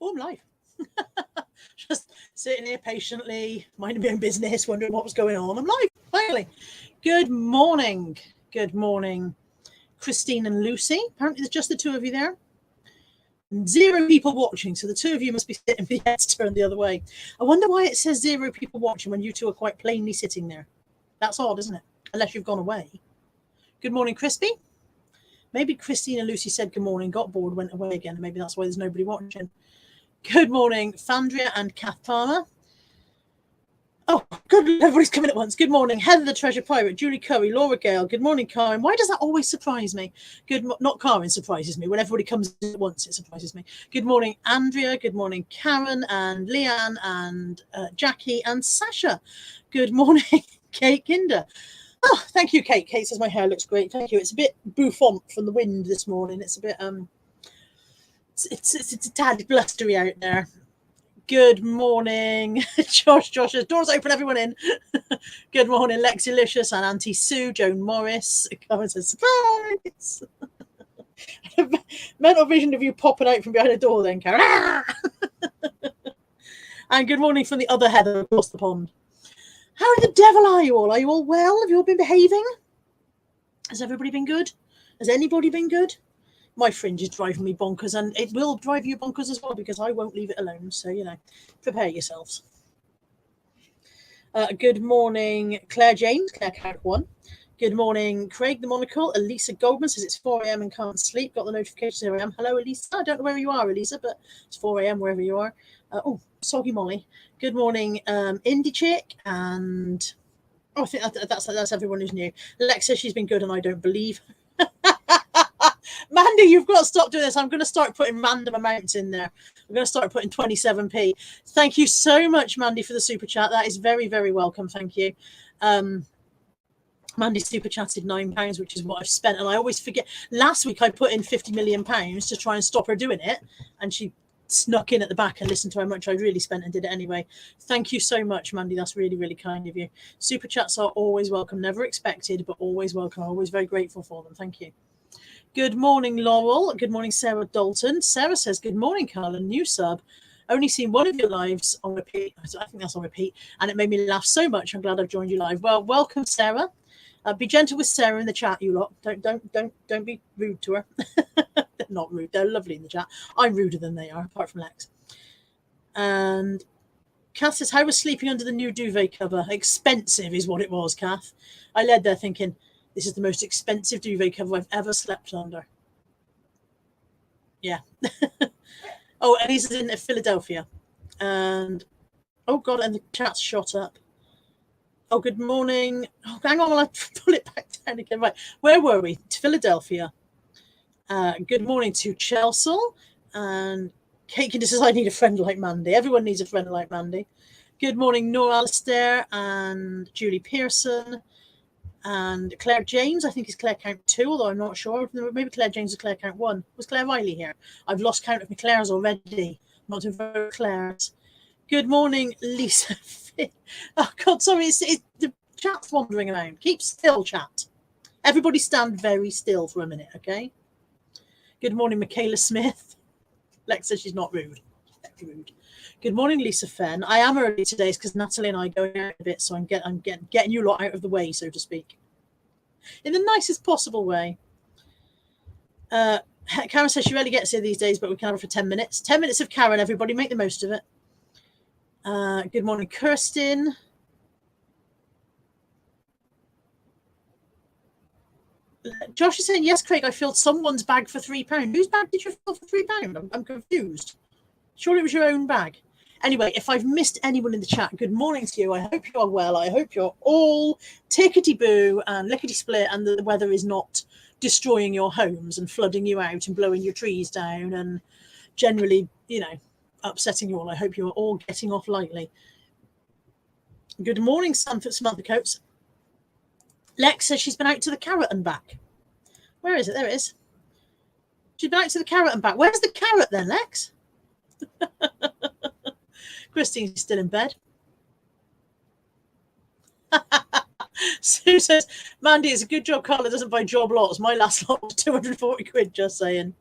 Oh, I'm live. Just sitting here patiently, minding my own business, wondering what was going on. I'm live, finally. Good morning. Good morning, Christine and Lucy. Apparently there's just the two of you there. 0 people watching, so the two of you must be sitting with your heads turned the other way. I wonder why it says 0 people watching when you two are quite plainly sitting there. That's odd, isn't it? Unless you've gone away. Good morning, Crispy. Maybe Christine and Lucy said good morning, got bored, went away again, and maybe that's why there's nobody watching. Good morning, Fandria and Kath Palmer. Oh, good, everybody's coming at once. Good morning, Heather the Treasure Pirate, Julie Curry, Laura Gale. Good morning, Karen. Why does that always surprise me? Not Karen surprises me. When everybody comes at once, it surprises me. Good morning, Andrea. Good morning, Karen and Leanne and Jackie and Sasha. Good morning, Kate Kinder. Oh, thank you, Kate. Kate says my hair looks great. Thank you. It's a bit bouffant from the wind this morning. It's a bit it's a tad blustery out there. Good morning, Josh. Says doors open, everyone in. Good morning, Lexilicious and Auntie Sue, Joan Morris. Karen says surprise. Mental vision of you popping out from behind a door, then, Karen. And good morning from the other Heather across the pond. How the devil are you all? Are you all well? Have you all been behaving? Has everybody been good? Has anybody been good? My fringe is driving me bonkers, and it will drive you bonkers as well because I won't leave it alone. So, you know, prepare yourselves. Good morning, Claire James, Claire Count 1. Good morning, Craig the Monocle. Elisa Goldman says it's 4 a.m. and can't sleep. Got the notification. Here I am. Hello, Elisa. I don't know where you are, Elisa, but it's 4 a.m. wherever you are. Oh, Soggy Molly. Good morning, Indie Chick. And I think that's everyone who's new. Alexa, she's been good, and I don't believe. Mandy, you've got to stop doing this. I'm going to start putting random amounts in there. I'm going to start putting 27p. Thank you so much, Mandy, for the super chat. That is very, very welcome. Thank you. Mandy super chatted £9, which is what I've spent. And I always forget. Last week, I put in £50 million to try and stop her doing it. And she snuck in at the back and listened to how much I really spent and did it anyway. Thank you so much, Mandy. That's really, really kind of you. Super chats are always welcome. Never expected, but always welcome. I'm always very grateful for them. Thank you. Good morning, Laurel. Good morning, Sarah Dalton. Sarah says, good morning, Carl, and new sub. Only seen one of your lives on repeat. I think that's on repeat. And it made me laugh so much. I'm glad I've joined you live. Well, welcome, Sarah. Be gentle with Sarah in the chat, you lot. Don't be rude to her. They're not rude. They're lovely in the chat. I'm ruder than they are, apart from Lex. And Kath says, how was sleeping under the new duvet cover? Expensive is what it was, Kath. I led there thinking, this is the most expensive duvet cover I've ever slept under. Yeah. Oh, and he's in Philadelphia. And, oh, God, and the chat's shot up. Oh, good morning. Oh, hang on while I pull it back down again. Right, where were we? Philadelphia. Good morning to Chelsea. And Kate says, I need a friend like Mandy. Everyone needs a friend like Mandy. Good morning, Nora Alistair and Julie Pearson. And Claire James, I think is Claire Count 2, although I'm not sure. Maybe Claire James is Claire Count 1. Was Claire Riley here? I've lost count of my Claires already. I'm not doing very Claires. Good morning, Lisa. Oh, God, sorry. The chat's wandering around. Keep still, chat. Everybody stand very still for a minute, okay? Good morning, Michaela Smith. Lex says she's not rude. Very rude. Good morning, Lisa Fenn. I am early today because Natalie and I are going out a bit, so I'm getting you lot out of the way, so to speak, in the nicest possible way. Karen says she rarely gets here these days, but we can have her for 10 minutes. 10 minutes of Karen, everybody. Make the most of it. Good morning, Kirsten. Josh is saying, yes, Craig, I filled someone's bag for £3. Whose bag did you fill for £3? I'm confused. Surely it was your own bag. Anyway, if I've missed anyone in the chat, good morning to you. I hope you are well. I hope you're all tickety-boo and lickety-split and the weather is not destroying your homes and flooding you out and blowing your trees down and generally, you know, upsetting you all. I hope you are all getting off lightly. Good morning, Samantha Coates. Lex says she's been out to the carrot and back. Where is it? There it is. She's been out to the carrot and back. Where's the carrot then, Lex? Christine's still in bed. Sue says, Mandy, it's a good job Carla doesn't buy job lots. My last lot was 240 quid, just saying.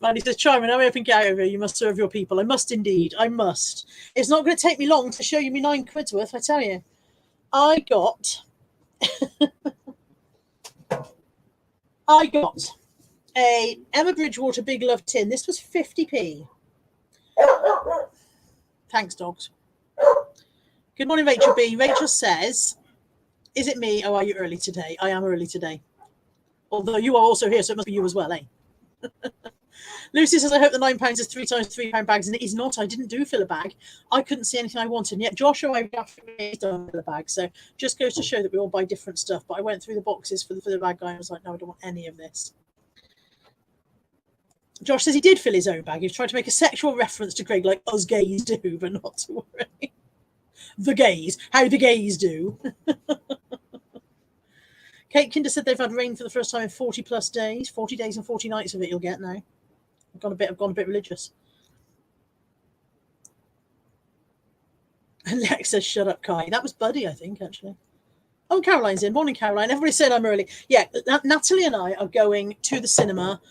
And he says, Charmin, hurry up and get out of here. You must serve your people. I must indeed. I must. It's not going to take me long to show you me £9 worth, I tell you. I got a Emma Bridgewater Big Love tin. This was 50p. Thanks, dogs. Good morning, Rachel B. Rachel says, is it me? Oh, are you early today? I am early today. Although you are also here, so it must be you as well, eh? Lucy says, I hope the £9 is 3 times £3 bags, and it is not. I didn't do fill a bag. I couldn't see anything I wanted. And yet Joshua, I don't fill a bag. So just goes to show that we all buy different stuff. But I went through the boxes for the bag guy. I was like, no, I don't want any of this. Josh says he did fill his own bag. He was trying to make a sexual reference to Greg, like us gays do, but not to worry. The gays. How the gays do. Kate Kinder said they've had rain for the first time in 40 plus days. 40 days and 40 nights of it you'll get now. I've gone a bit religious. And Lex says, shut up, Kai. That was Buddy, I think, actually. Oh, Caroline's in. Morning, Caroline. Everybody said I'm early. Yeah, Natalie and I are going to the cinema,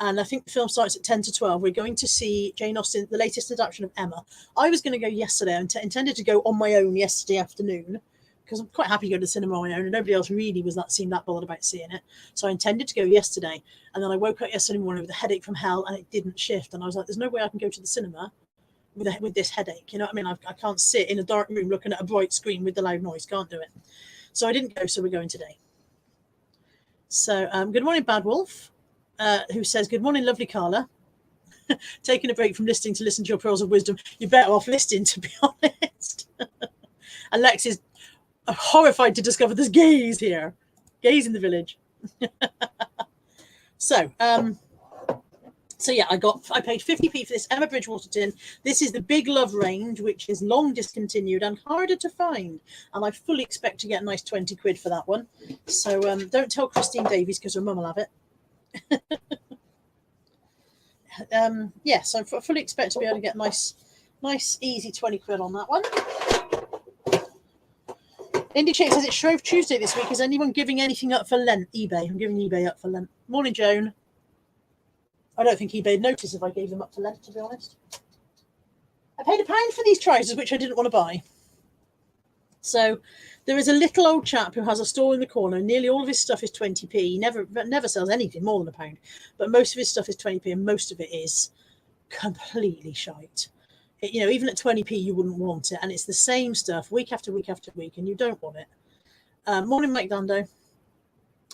and I think the film starts at 10 to 12. We're going to see Jane Austen, the latest adaptation of Emma. I was going to go yesterday. I intended to go on my own yesterday afternoon, because I'm quite happy to go to the cinema on my own, and nobody else really seemed that bothered about seeing it. So I intended to go yesterday, and then I woke up yesterday morning with a headache from hell, and it didn't shift. And I was like, there's no way I can go to the cinema with this headache. You know what I mean? I can't sit in a dark room looking at a bright screen with the loud noise. Can't do it. So I didn't go, so we're going today. So good morning, Bad Wolf, who says, good morning, lovely Carla. Taking a break from listening to listen to your pearls of wisdom. You're better off listening, to be honest. And Lex is horrified to discover there's gays here. Gays in the village. So yeah, I paid 50p for this Emma Bridgewater tin. This is the Big Love range, which is long discontinued and harder to find. And I fully expect to get a nice 20 quid for that one. So don't tell Christine Davies, because her mum will have it. Yes, I fully expect to be able to get nice, easy 20 quid on that one. Indy Chick says it's Shrove Tuesday this week. Is anyone giving anything up for Lent? eBay. I'm giving eBay up for Lent. Morning, Joan. I don't think eBay would notice if I gave them up to Lent, to be honest. I paid £1 for these trousers, which I didn't want to buy. So there is a little old chap who has a store in the corner. Nearly all of his stuff is 20p. He never sells anything more than £1. But most of his stuff is 20p, and most of it is completely shite. Even at 20p, you wouldn't want it. And it's the same stuff week after week after week, and you don't want it. Morning, Mike Dando.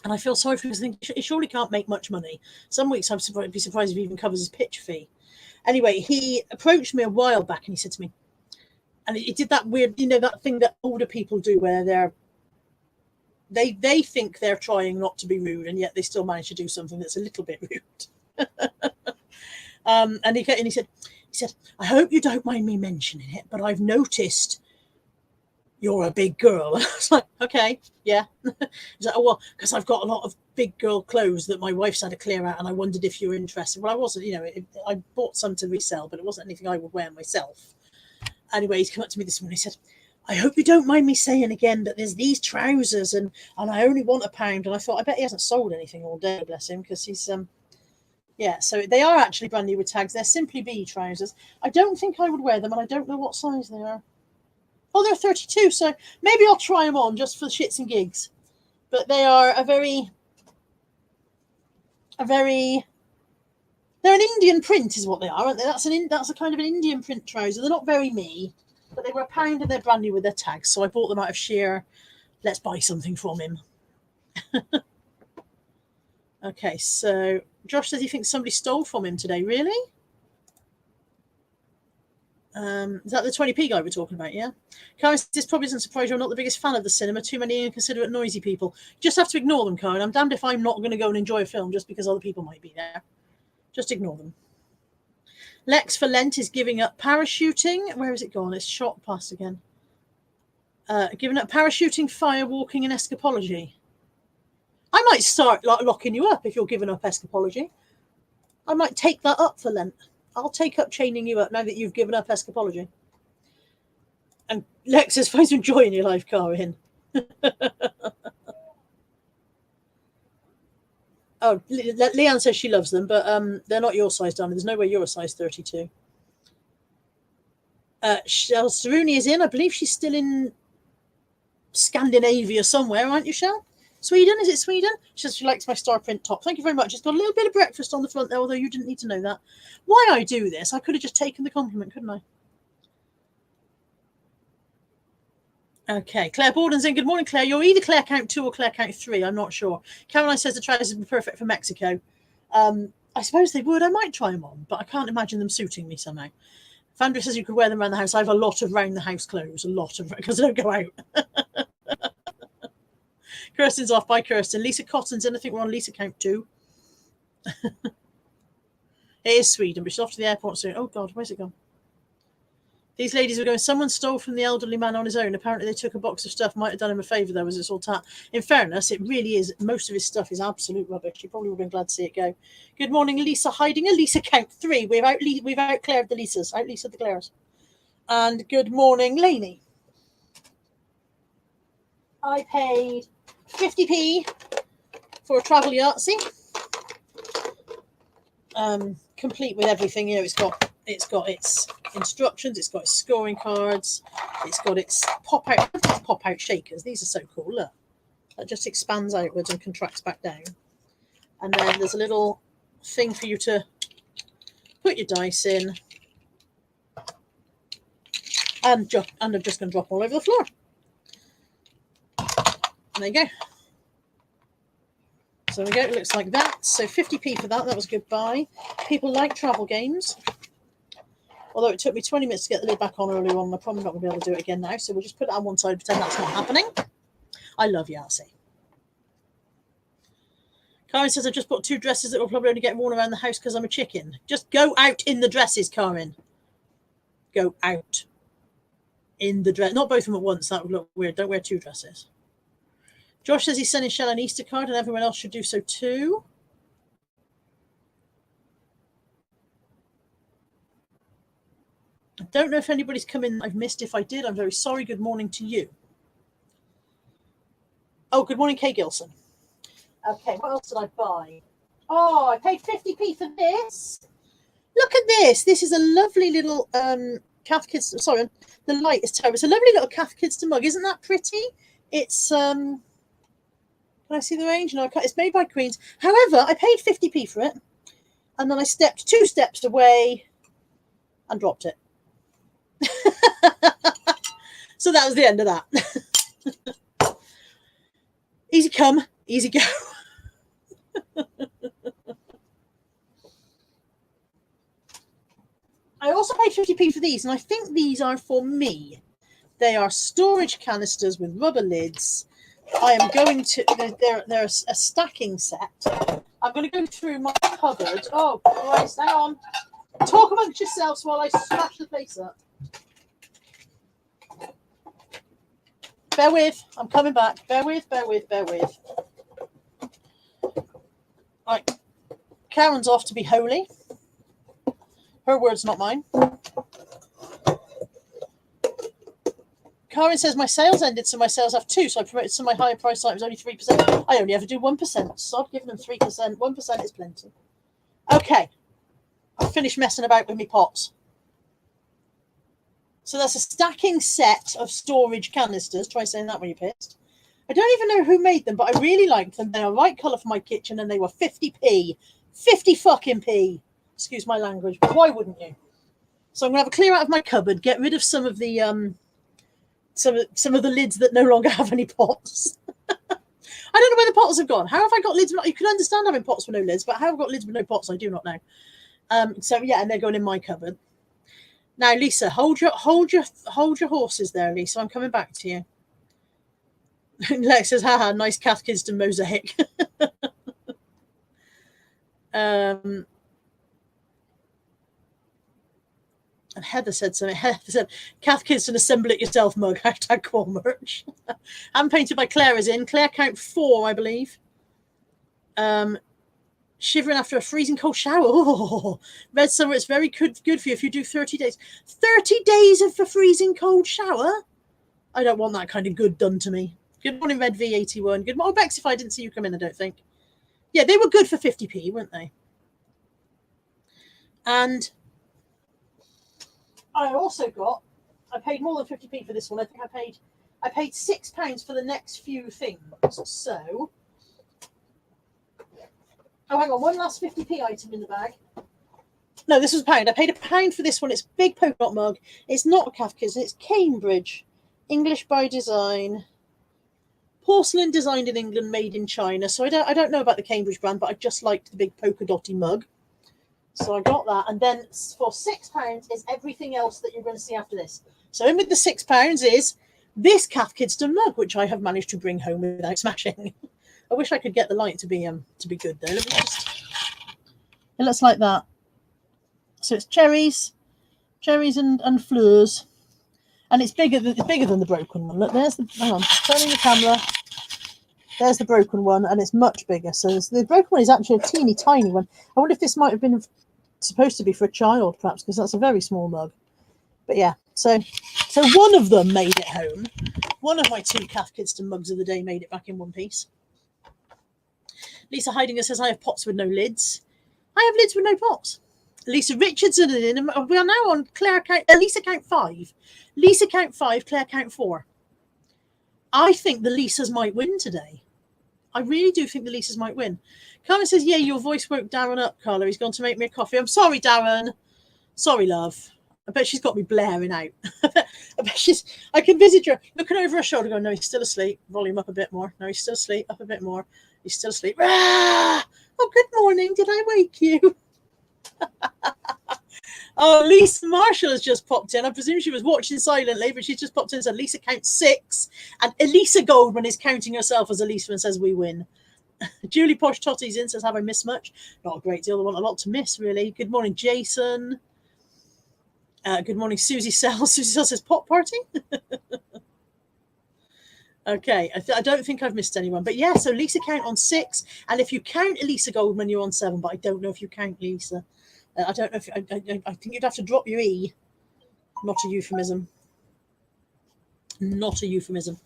And I feel sorry for him, because I think he surely can't make much money. Some weeks I'd be surprised if he even covers his pitch fee. Anyway, he approached me a while back, and he said to me, and he did that weird, that thing that older people do where they think they're trying not to be rude, and yet they still manage to do something that's a little bit rude. And he said, I hope you don't mind me mentioning it, but I've noticed you're a big girl. I was like, okay, yeah. He's like, oh, well, because I've got a lot of big girl clothes that my wife's had to clear out, and I wondered if you were interested. Well, I wasn't, I bought some to resell, but it wasn't anything I would wear myself. Anyway, he's come up to me this morning. He said, I hope you don't mind me saying again, but there's these trousers, and I only want £1. And I thought, I bet he hasn't sold anything all day, bless him, because he's, yeah, so they are actually brand new with tags. They're Simply Be trousers. I don't think I would wear them, and I don't know what size they are. Oh, they're 32, so maybe I'll try them on just for shits and gigs. But they are they're an Indian print is what they are, aren't they? That's a kind of an Indian print trouser. They're not very me, but they were £1 and they're brand new with their tags. So I bought them out of sheer, let's buy something from him. Okay, so Josh says he thinks somebody stole from him today. Really? Is that the 20p guy we're talking about? Yeah. Karen says, this probably doesn't surprise you. I'm not the biggest fan of the cinema. Too many inconsiderate, noisy people. You just have to ignore them, Karen. I'm damned if I'm not going to go and enjoy a film just because other people might be there. Just ignore them. Lex for Lent is giving up parachuting. Where is it gone? It's shot past again. Giving up parachuting, fire walking, and escapology. I might start locking you up if you're giving up escapology. I might take that up for Lent. I'll take up chaining you up now that you've given up escapology. And Lex says, find some joy in your life, Karin. Oh, Leanne says she loves them, but they're not your size, darling. There's no way you're a size 32. Shell Saruni is in. I believe she's still in Scandinavia somewhere, aren't you, Shell? Sweden? Is it Sweden? She says she likes my star print top. Thank you very much. It's got a little bit of breakfast on the front there, although you didn't need to know that. Why I do this? I could have just taken the compliment, couldn't I? Okay, Claire Borden's in. Good morning, Claire. You're either Claire Count 2 or Claire Count 3. I'm not sure. Caroline says the trousers would be perfect for Mexico. I suppose they would. I might try them on, but I can't imagine them suiting me somehow. Vandra says you could wear them around the house. I have a lot of round-the-house clothes. A lot of, because I don't go out. Kirsten's off. Bye, Kirsten. Lisa Cotton's in. I think we're on Lisa Count 2. It is Sweden, but she's off to the airport soon. Oh, God, where's it gone? These ladies were going, someone stole from the elderly man on his own. Apparently they took a box of stuff. Might have done him a favour, though, as it's all tat. In fairness, it really is. Most of his stuff is absolute rubbish. You probably would have been glad to see it go. Good morning, Lisa Heidinger. Lisa Count 3. We've out-Claired the Lisas. Out-Lisa the Claires. And good morning, Lainey. I paid 50p for a travel Yahtzee. Complete with everything. You know, it's got its instructions, it's got its scoring cards, it's got its pop-out shakers. These are so cool. Look, that just expands outwards and contracts back down. And then there's a little thing for you to put your dice in. And I'm just going to drop all over the floor. And there you go. So there we go. It looks like that. So 50p for that. That was a good buy. People like travel games. Although it took me 20 minutes to get the lid back on earlier on, I'm probably not going to be able to do it again now. So we'll just put it on one side and pretend that's not happening. I love Yahtzee. Karen says, I've just bought 2 dresses that will probably only get worn around the house because I'm a chicken. Just go out in the dresses, Karen. Go out in the dress. Not both of them at once. That would look weird. Don't wear 2 dresses. Josh says he's sending Shell an Easter card and everyone else should do so too. I don't know if anybody's come in I've missed. If I did, I'm very sorry. Good morning to you. Oh, good morning, Kay Gilson. Okay, what else did I buy? Oh, I paid 50p for this. Look at this. This is a lovely little Cath Kidston. Sorry, the light is terrible. It's a lovely little Cath Kidston mug. Isn't that pretty? It's can I see the range? No, I can't. It's made by Queens. However, I paid 50p for it, and then I stepped 2 steps away and dropped it. So that was the end of that. Easy come, easy go. I also paid 50p for these, and I think these are for me. They are storage canisters with rubber lids. I am going to, they're a stacking set. I'm going to go through my cupboard. Oh, Christ, hang on. Talk amongst yourselves while I smash the place up. Bear with, I'm coming back. Bear with. Right, Karen's off to be holy. Her words, not mine. Karen says my sales ended, so my sales have 2. So I promoted some of my higher price items, only 3%. I only ever do 1%. So I've given them 3%. 1% is plenty. Okay, I've finished messing about with my pots. So that's a stacking set of storage canisters. Try saying that when you're pissed. I don't even know who made them, but I really liked them. They are right colour for my kitchen, and they were 50p. 50 fucking p. Excuse my language, but why wouldn't you? So I'm going to have a clear out of my cupboard, get rid of some of the some of the lids that no longer have any pots. I don't know where the pots have gone. How have I got lids? You can understand having pots with no lids, but how I've got lids with no pots, I do not know. So yeah, and they're going in my cupboard. Now, Lisa, hold your horses there, Lisa. I'm coming back to you. Lex says, haha, nice Cath Kidston mosaic. And Heather said something. Heather said, Cath Kidston, assemble it yourself mug. Hashtag core merch. Hand painted by Claire is in. Claire count 4, I believe. Shivering after a freezing cold shower. Oh, red summer, it's very good for you if you do 30 days. 30 days of a freezing cold shower? I don't want that kind of good done to me. Good morning, Red V81. Good morning, Bex, if I didn't see you come in, I don't think. Yeah, they were good for 50p, weren't they? And I also got, I paid more than 50p for this one. I think I paid £6 for the next few things. So, oh, hang on, one last 50p item in the bag. No, this was £1. I paid £1 for this one. It's big polka dot mug. It's not a Cath Kidston. It's Cambridge. English by design. Porcelain designed in England, made in China. So I don't know about the Cambridge brand, but I just liked the big polka dotty mug. So I got that. And then for £6 is everything else that you're going to see after this. So in with the £6 is this Cath Kidston mug, which I have managed to bring home without smashing. I wish I could get the light to be good though. Let me just... It looks like that. So it's cherries and fleurs, and it's bigger than the broken one. Look, there's the, hang on, turning the camera. There's the broken one, and it's much bigger. So the broken one is actually a teeny tiny one. I wonder if this might have been supposed to be for a child, perhaps, because that's a very small mug. But yeah, so one of them made it home. One of my 2 Cath Kidston mugs of the day made it back in one piece. Lisa Heidinger says, I have pots with no lids. I have lids with no pots. Lisa Richardson, we are now on Claire count, Lisa count 5. Lisa count 5, Claire count 4. I think the Lisas might win today. I really do think the Lisas might win. Carmen says, yeah, your voice woke Darren up, Carla. He's gone to make me a coffee. I'm sorry, Darren. Sorry, love. I bet she's got me blaring out. I can visit her, looking over her shoulder, going, no, he's still asleep. Volume up a bit more. No, he's still asleep. Up a bit more. He's still asleep. Ah! Oh, good morning. Did I wake you? Oh, Lisa Marshall has just popped in. I presume she was watching silently, but she's just popped in and said Lisa counts 6. And Elisa Goldman is counting herself as Elisa and says we win. Julie Posh Totty's in, says, have I missed much? Not a great deal. I want a lot to miss, really. Good morning, Jason. Good morning, Susie Sells. Susie Sells says pot party. Okay, I don't think I've missed anyone. But yeah, so Lisa count on 6. And if you count Elisa Goldman, you're on 7. But I don't know if you count Lisa. I don't know if I think you'd have to drop your E. Not a euphemism. Not a euphemism.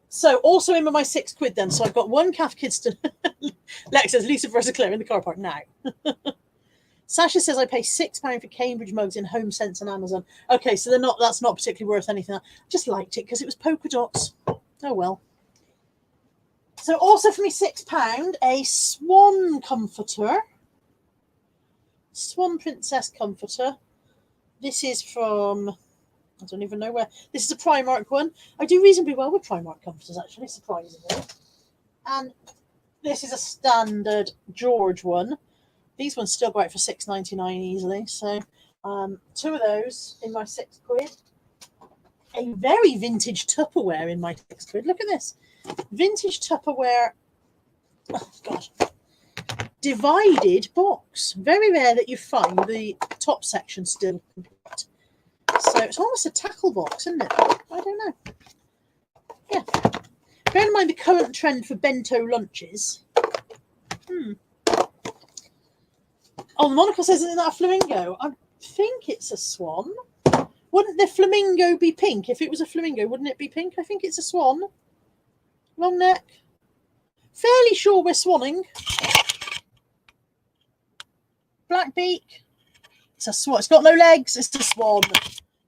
So also in with my £6 then. So I've got 1 Cath Kidston. Lex says Lisa versus Claire in the car park now. Sasha says I pay £6 for Cambridge mugs in Home Sense and Amazon. Okay, so that's not particularly worth anything. I just liked it because it was polka dots. Oh well. So also for me £6, a Swan comforter. Swan Princess comforter. This is from, I don't even know where. This is a Primark one. I do reasonably well with Primark comforters, actually, surprisingly. And this is a standard George one. These ones still go out for £6.99 easily. So 2 of those in my £6. A very vintage Tupperware in my £6. Look at this. Vintage Tupperware. Oh, gosh. Divided box. Very rare that you find the top section still complete. So it's almost a tackle box, isn't it? I don't know. Yeah. Bear in mind the current trend for bento lunches. Oh, Monica says, isn't that a flamingo? I think it's a swan. Wouldn't the flamingo be pink? If it was a flamingo, wouldn't it be pink? I think it's a swan. Long neck. Fairly sure we're swanning. Black beak. It's a swan. It's got no legs. It's a swan.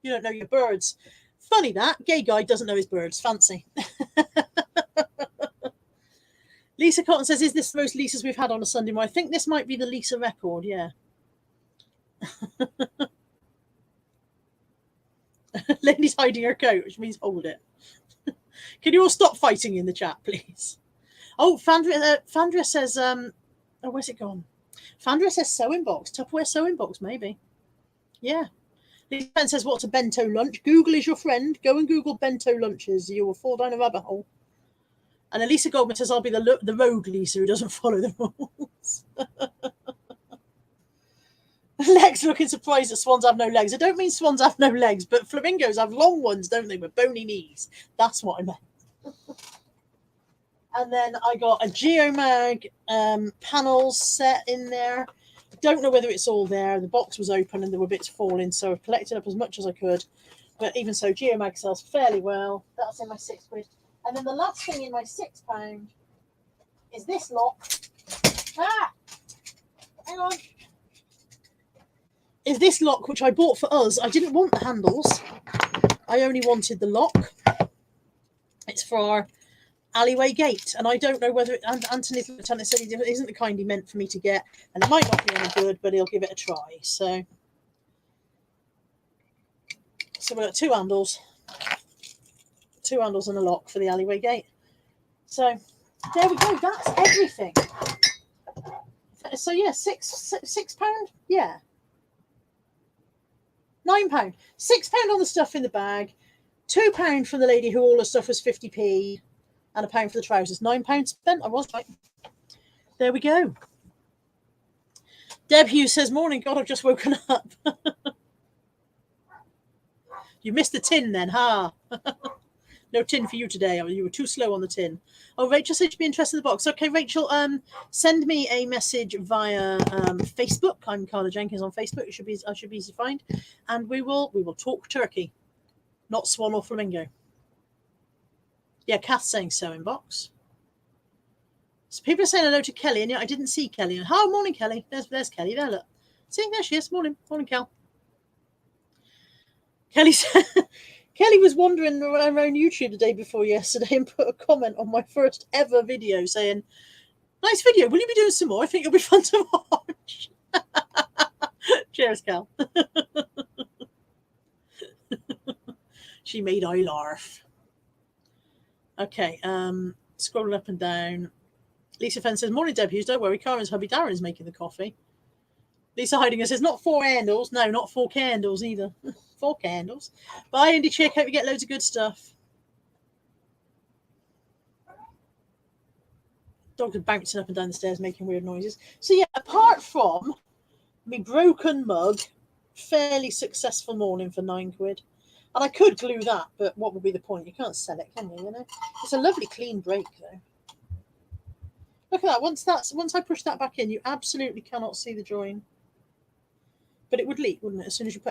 You don't know your birds. Funny that. Gay guy doesn't know his birds. Fancy. Lisa Cotton says, is this the most Lisas we've had on a Sunday morning? I think this might be the Lisa record, yeah. Lady's hiding her coat, which means hold it. Can you all stop fighting in the chat, please? Oh, Fandria says, oh, where's it gone? Fandria says sewing box. Tupperware sewing box, maybe. Yeah. Lisa says, what's a bento lunch? Google is your friend. Go and Google bento lunches. You will fall down a rabbit hole. And Elisa Goldman says, I'll be the rogue Lisa who doesn't follow the rules. Lex looking surprised that swans have no legs. I don't mean swans have no legs, but flamingos have long ones, don't they, with bony knees. That's what I meant. And then I got a Geomag panels set in there. I don't know whether it's all there. The box was open and there were bits falling, so I've collected up as much as I could. But even so, Geomag sells fairly well. That's in my £6. And then the last thing in my £6 is this lot. Ah, hang on. Is this lock, which I bought for us. I didn't want the handles. I only wanted the lock. It's for our alleyway gate, and I don't know whether Anthony's lieutenant said it isn't the kind he meant for me to get, and it might not be any good, but he'll give it a try. So we've got two handles and a lock for the alleyway gate. So there we go. That's everything. So yeah, £6. Yeah, £9. £6 on the stuff in the bag. £2 from the lady who all her stuff was 50p, and £1 for the trousers. £9 spent. I was right. There we go. Deb Hughes says, "Morning, God, I've just woken up." You missed the tin then, ha? No tin for you today. You were too slow on the tin. Oh, Rachel said she'd be interested in the box. Okay, Rachel, send me a message via Facebook. I'm Carla Jenkins on Facebook. I should be easy to find, and we will talk turkey, not swan or flamingo. Yeah, Kath's saying so in box. So people are saying hello to Kelly, and yet I didn't see Kelly. Oh, morning, Kelly. There's Kelly there. Look, see, there she is. Morning, Kel. Kelly was wandering around YouTube the day before yesterday and put a comment on my first ever video saying, "Nice video. Will you be doing some more? I think it'll be fun to watch." Cheers, Cal. She made I laugh. Okay, scrolling up and down. Lisa Fenn says, "Morning, Deb Hughes. Don't worry, Karen's hubby Darren is making the coffee." Lisa Heidinger says, "Not 4 handles. No, not 4 candles either." 4 candles. Bye, Indy Chick. Hope you get loads of good stuff. Dogs are bouncing up and down the stairs, making weird noises. So yeah, apart from me broken mug, fairly successful morning for £9. And I could glue that, but what would be the point? You can't sell it, can you? You know, it's a lovely clean break though. Look at that. Once I push that back in, you absolutely cannot see the join. But it would leak, wouldn't it? As soon as you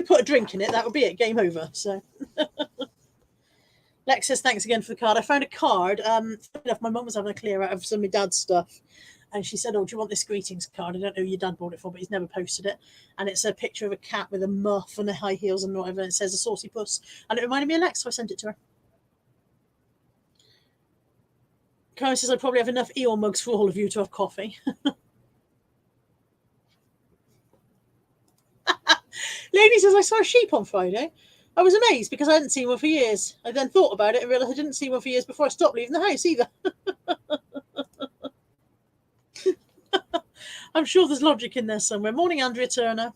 put a drink in it, that would be it. Game over. So Lex says, "Thanks again for the card." I found a card. Funny enough, my mum was having a clear out of some of my dad's stuff, and she said, "Oh, do you want this greetings card? I don't know who your dad bought it for, but he's never posted it." And it's a picture of a cat with a muff and the high heels and whatever. And it says "a saucy puss," and it reminded me of Lex, so I sent it to her. Karen says, "I probably have enough Eeyore mugs for all of you to have coffee." Lady says, "I saw a sheep on Friday. I was amazed because I hadn't seen one for years. I then thought about it and realised I didn't see one for years before I stopped leaving the house either." I'm sure there's logic in there somewhere. Morning, Andrea Turner.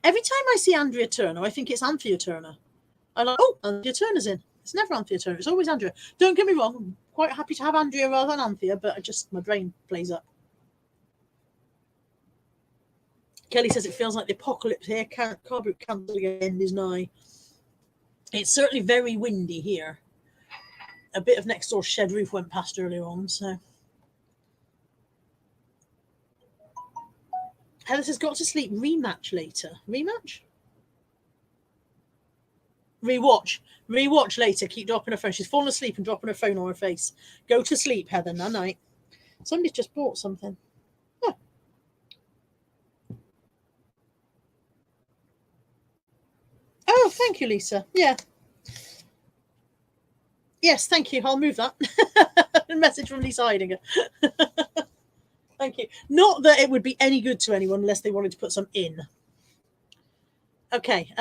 Every time I see Andrea Turner, I think it's Anthea Turner. I'm like, "Oh, Andrea Turner's in." It's never Anthea Turner. It's always Andrea. Don't get me wrong. I'm quite happy to have Andrea rather than Anthea, but my brain plays up. Kelly says, "It feels like the apocalypse here. Car boot cancelled again is nigh." It's certainly very windy here. A bit of next door shed roof went past earlier on, so. Heather says, "Got to sleep. Rematch later." Rematch? Rewatch later. Keep dropping her phone. She's fallen asleep and dropping her phone on her face. Go to sleep, Heather. Night night. Somebody's just bought something. Oh. Oh, thank you, Lisa. Yeah. Yes, thank you. I'll move that. A message from Lisa Heidinger. Thank you. Not that it would be any good to anyone unless they wanted to put some in. Okay.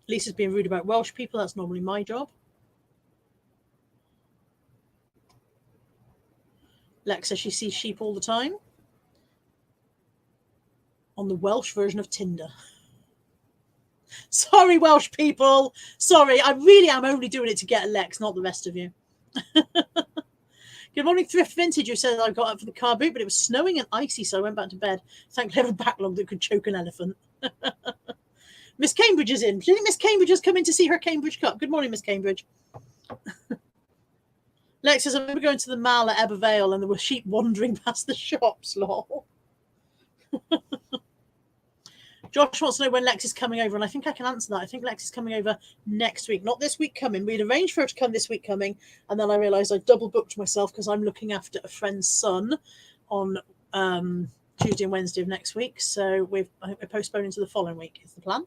Lisa's being rude about Welsh people. That's normally my job. Lex says she sees sheep all the time. On the Welsh version of Tinder. Sorry, Welsh people. Sorry, I really am only doing it to get a Lex, not the rest of you. Good morning, Thrift Vintage. You said I got up for the car boot, but it was snowing and icy, so I went back to bed. Thankfully, I have a backlog that could choke an elephant. Miss Cambridge is in. Do you think Miss Cambridge has come in to see her Cambridge Cup? Good morning, Miss Cambridge. Lex says, "I remember going to the mall at Ebervale and there were sheep wandering past the shops, lol." Josh wants to know when Lex is coming over, and I think I can answer that. I think Lex is coming over next week, not this week coming. We'd arranged for her to come this week coming, and then I realised I double booked myself because I'm looking after a friend's son on Tuesday and Wednesday of next week. So we're postponing to the following week is the plan.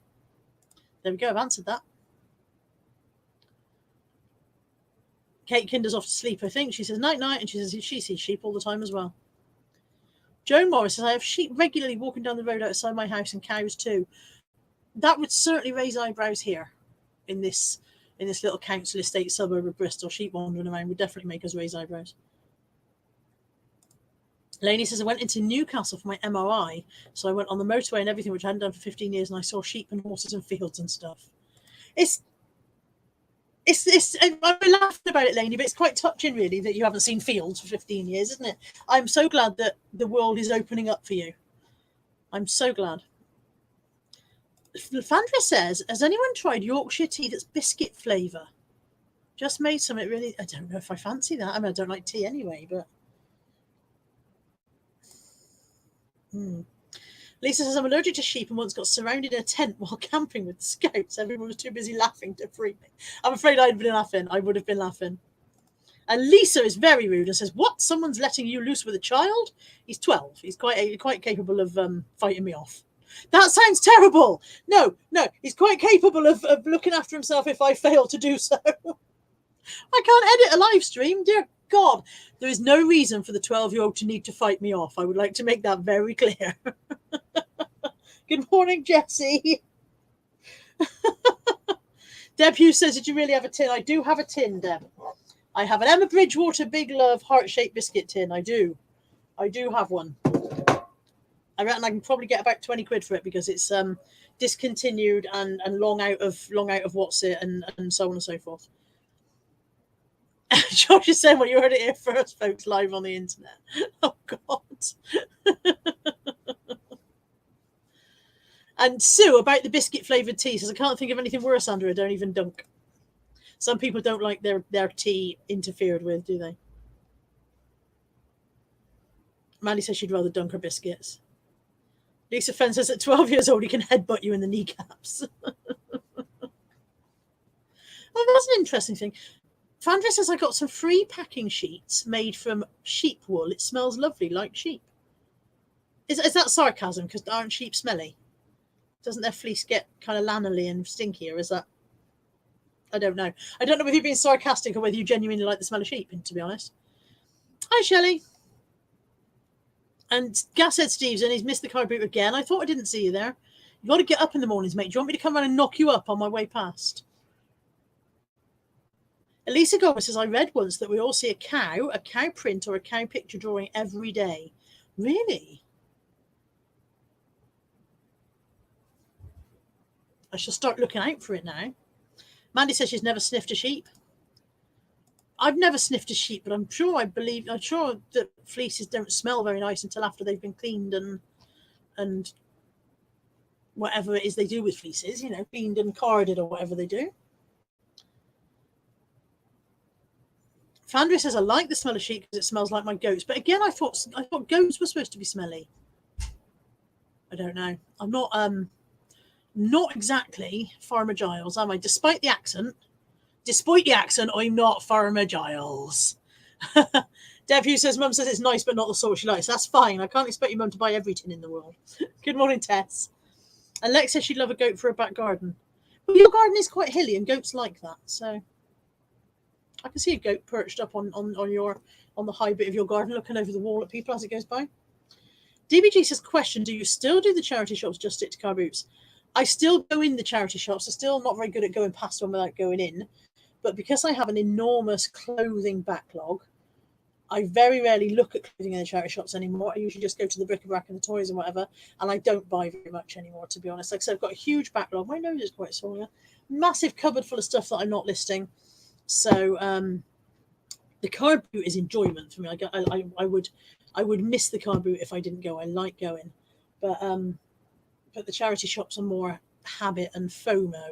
There we go. I've answered that. Kate Kinder's off to sleep, I think. She says night, and she says she sees sheep all the time as well. Joan Morris says, I have sheep regularly walking down the road outside my house and cows too. That would certainly raise eyebrows here in this little council estate suburb of Bristol. Sheep wandering around would definitely make us raise eyebrows. Lainey says, I went into Newcastle for my MRI, so I went on the motorway and everything, which I hadn't done for 15 years, and I saw sheep and horses and fields and stuff. I'm laughing about it, Lainey, but it's quite touching, really, that you haven't seen fields for 15 years, isn't it? I'm so glad that the world is opening up for you. I'm so glad. Fandra says, has anyone tried Yorkshire tea that's biscuit flavour? Just made some. It really, I don't know if I fancy that. I mean, I don't like tea anyway, but. Lisa says, I'm allergic to sheep and once got surrounded in a tent while camping with the scouts. Everyone was too busy laughing to free me. I'm afraid I'd been laughing. I would have been laughing. And Lisa is very rude and says, what? Someone's letting you loose with a child? He's 12. He's quite capable of fighting me off. That sounds terrible. No. He's quite capable of looking after himself if I fail to do so. I can't edit a live stream. Dear God. There is no reason for the 12-year-old to need to fight me off. I would like to make that very clear. Good morning, Jessie. Deb Hughes says, did you really have a tin? I do have a tin, Deb. I have an Emma Bridgewater Big Love heart-shaped biscuit tin. I do have one. I reckon I can probably get about 20 quid for it because it's discontinued and long out of what's it and so on and so forth. Josh is saying, well, you heard it here first, folks, live on the internet. Oh, God. And Sue, about the biscuit-flavoured tea, says, I can't think of anything worse, Andrew. I don't even dunk. Some people don't like their tea interfered with, do they? Mandy says she'd rather dunk her biscuits. Lisa Fenn says at 12 years old, he can headbutt you in the kneecaps. Oh, that's an interesting thing. Fandra says I got some free packing sheets made from sheep wool. It smells lovely, like sheep. Is that sarcasm? Because aren't sheep smelly? Doesn't their fleece get kind of lanolly and stinky, or is that? I don't know. I don't know whether you're being sarcastic or whether you genuinely like the smell of sheep, to be honest. Hi, Shelley. And Gashead Steve's and he's missed the car boot again. I thought I didn't see you there. You've got to get up in the mornings, mate. Do you want me to come around and knock you up on my way past? Elisa Gomez says, I read once that we all see a cow print or a cow picture drawing every day. Really? I shall start looking out for it now. Mandy says she's never sniffed a sheep. I've never sniffed a sheep, but I'm sure that fleeces don't smell very nice until after they've been cleaned and whatever it is they do with fleeces, cleaned and carded or whatever they do. Fandra says, I like the smell of sheep because it smells like my goats. But again, I thought goats were supposed to be smelly. I don't know. I'm not exactly Farmer Giles, am I? Despite the accent, I'm not Farmer Giles. Deb Hughes says, Mum says it's nice, but not the sort she likes. That's fine. I can't expect your mum to buy every tin in the world. Good morning, Tess. And Lex says she'd love a goat for her back garden. Well, your garden is quite hilly, and goats like that, so I can see a goat perched up on the high bit of your garden, looking over the wall at people as it goes by. DBG says, question, do you still do the charity shops, just stick to car boots? I still go in the charity shops. I'm still not very good at going past one without going in. But because I have an enormous clothing backlog, I very rarely look at clothing in the charity shops anymore. I usually just go to the bric-a-brac and the toys and whatever, and I don't buy very much anymore, to be honest. Like I said, I've got a huge backlog. My nose is quite sore. Yeah? Massive cupboard full of stuff that I'm not listing. So the car boot is enjoyment for me. I would miss the car boot if I didn't go. I like going, but the charity shops are more habit and FOMO.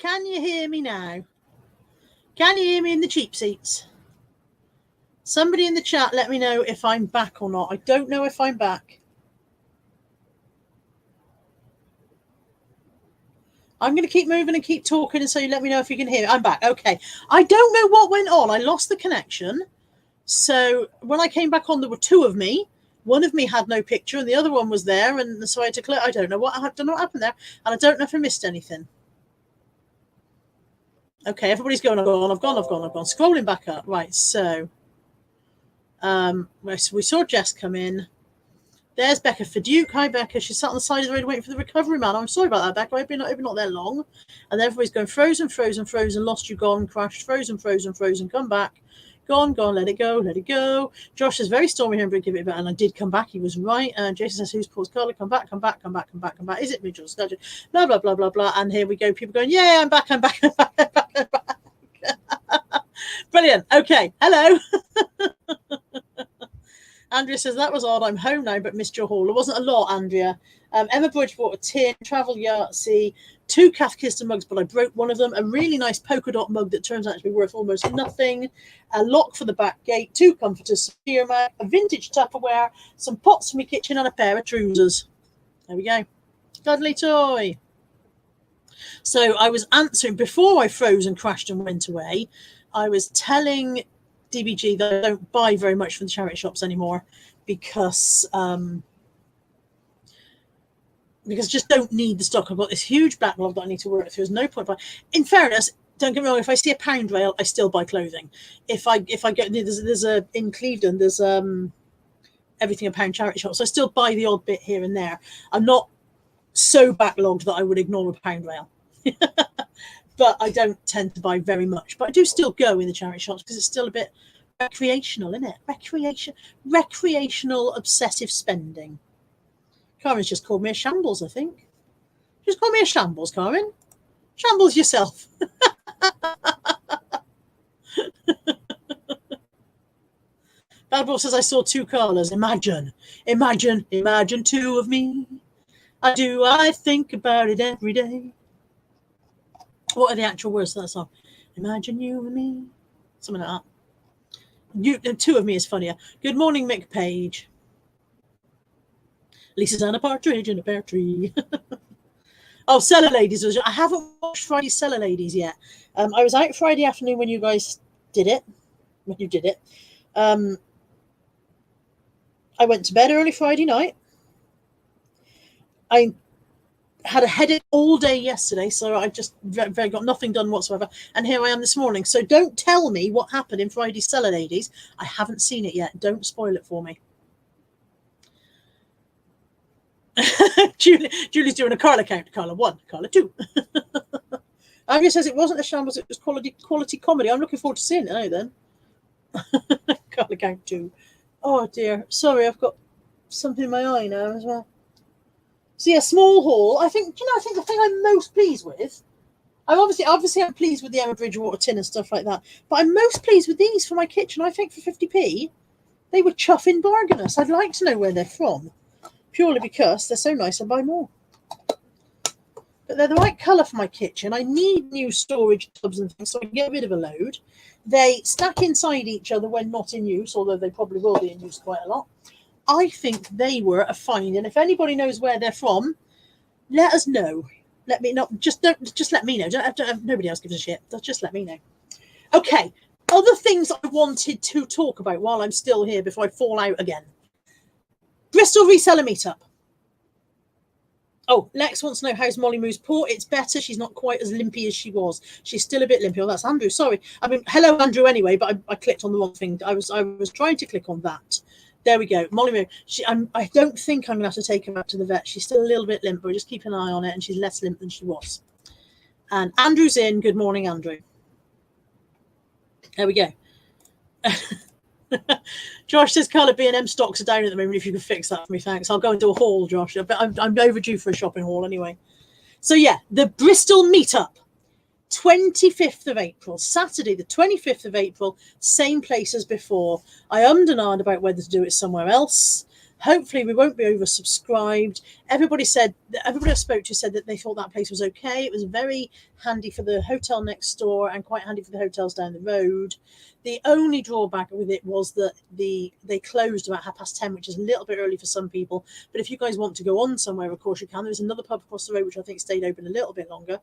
Can you hear me now? Can you hear me in the cheap seats? Somebody in the chat, let me know if I'm back or not. I don't know if I'm back. I'm going to keep moving and keep talking, and so you let me know if you can hear me. I'm back. Okay. I don't know what went on. I lost the connection. So when I came back on, there were two of me. One of me had no picture, and the other one was there, and so I had to click. I don't know what happened there, and I don't know if I missed anything. Okay, everybody's going. I've gone. Scrolling back up. Right. So, we saw Jess come in. There's Becca Faduke. Hi, Becca. She sat on the side of the road waiting for the recovery man. I'm sorry about that, Becca. I've been not there long. And then everybody's going frozen, lost you, gone, crashed, frozen, come back. Gone, let it go. Josh is very stormy here and give it a bit. And I did come back. He was right. And Jason says, who's Paul's Carla? Come back. Is it Mitchell? Blah, blah, blah, blah, blah. And here we go. People going, yeah, I'm back. Brilliant. Okay. Hello. Andrea says, that was odd. I'm home now, but missed your haul. It wasn't a lot, Andrea. Emma Bridge bought a tin, travel Yahtzee, 2 Cath Kidston mugs, but I broke one of them. A really nice polka dot mug that turns out to be worth almost nothing. A lock for the back gate, 2 comforters, Sophia mat, a vintage Tupperware, some pots for my kitchen, and a pair of trousers. There we go. Cuddly toy. So I was answering, before I froze and crashed and went away, I was telling DBG that I don't buy very much from the charity shops anymore because I just don't need the stock. I've got this huge backlog that I need to work through. There's no point buying. In fairness, don't get me wrong, if I see a pound rail, I still buy clothing. If I get there's a in Clevedon, there's everything a pound charity shop, so I still buy the odd bit here and there. I'm not so backlogged that I would ignore a pound rail. But I don't tend to buy very much. But I do still go in the charity shops because it's still a bit recreational, isn't it? Recreational obsessive spending. Carmen's just called me a shambles, I think. Just call me a shambles, Carmen. Shambles yourself. Bad Boy says, I saw 2 Carlas. Imagine 2 of me. I think about it every day. What are the actual words to that song? Imagine you and me. Something like that. 2 of me is funnier. Good morning, Mick Page. Lisa's on a partridge in a pear tree. Oh, Cellar Ladies. I haven't watched Friday's Cellar Ladies yet. I was out Friday afternoon when you guys did it. I went to bed early Friday night. I had a headache all day yesterday, so I just very got nothing done whatsoever. And here I am this morning. So don't tell me what happened in Friday's Cellar Ladies. I haven't seen it yet. Don't spoil it for me. Julie's doing a Carla count. Carla 1, Carla 2. Agnes says it wasn't a shambles, it was quality comedy. I'm looking forward to seeing it now then. Carla count 2. Oh dear. Sorry, I've got something in my eye now as well. So yeah, small haul. I think the thing I'm most pleased with, I'm obviously pleased with the Emma Bridgewater tin and stuff like that, but I'm most pleased with these for my kitchen. I think for 50p, they were chuffing bargainous. I'd like to know where they're from, purely because they're so nice and buy more. But they're the right colour for my kitchen. I need new storage tubs and things so I can get rid of a load. They stack inside each other when not in use, although they probably will be in use quite a lot. I think they were a find, and if anybody knows where they're from, let us know. Let me know. Just let me know. Don't nobody else gives a shit. Just let me know. Okay. Other things I wanted to talk about while I'm still here before I fall out again. Bristol reseller meetup. Oh, Lex wants to know how's Molly Moo's paw. It's better. She's not quite as limpy as she was. She's still a bit limpy. Oh, that's Andrew. Sorry. I mean, hello, Andrew. Anyway, but I clicked on the wrong thing. I was trying to click on that. There we go. Molly Moo. I don't think I'm going to have to take her back to the vet. She's still a little bit limp, but just keep an eye on it, and she's less limp than she was. And Andrew's in. Good morning, Andrew. There we go. Josh says Carla B&M stocks are down at the moment. If you could fix that for me, thanks. I'll go and do a haul, Josh. But I'm overdue for a shopping haul anyway. So yeah, the Bristol meetup. 25th of April, Saturday, the 25th of April, same place as before. I ummed and ahed about whether to do it somewhere else. Hopefully we won't be oversubscribed. Everybody I spoke to said that they thought that place was okay. It was very handy for the hotel next door and quite handy for the hotels down the road. The only drawback with it was that they closed about 10:30, which is a little bit early for some people. But if you guys want to go on somewhere, of course you can. There's another pub across the road which I think stayed open a little bit longer.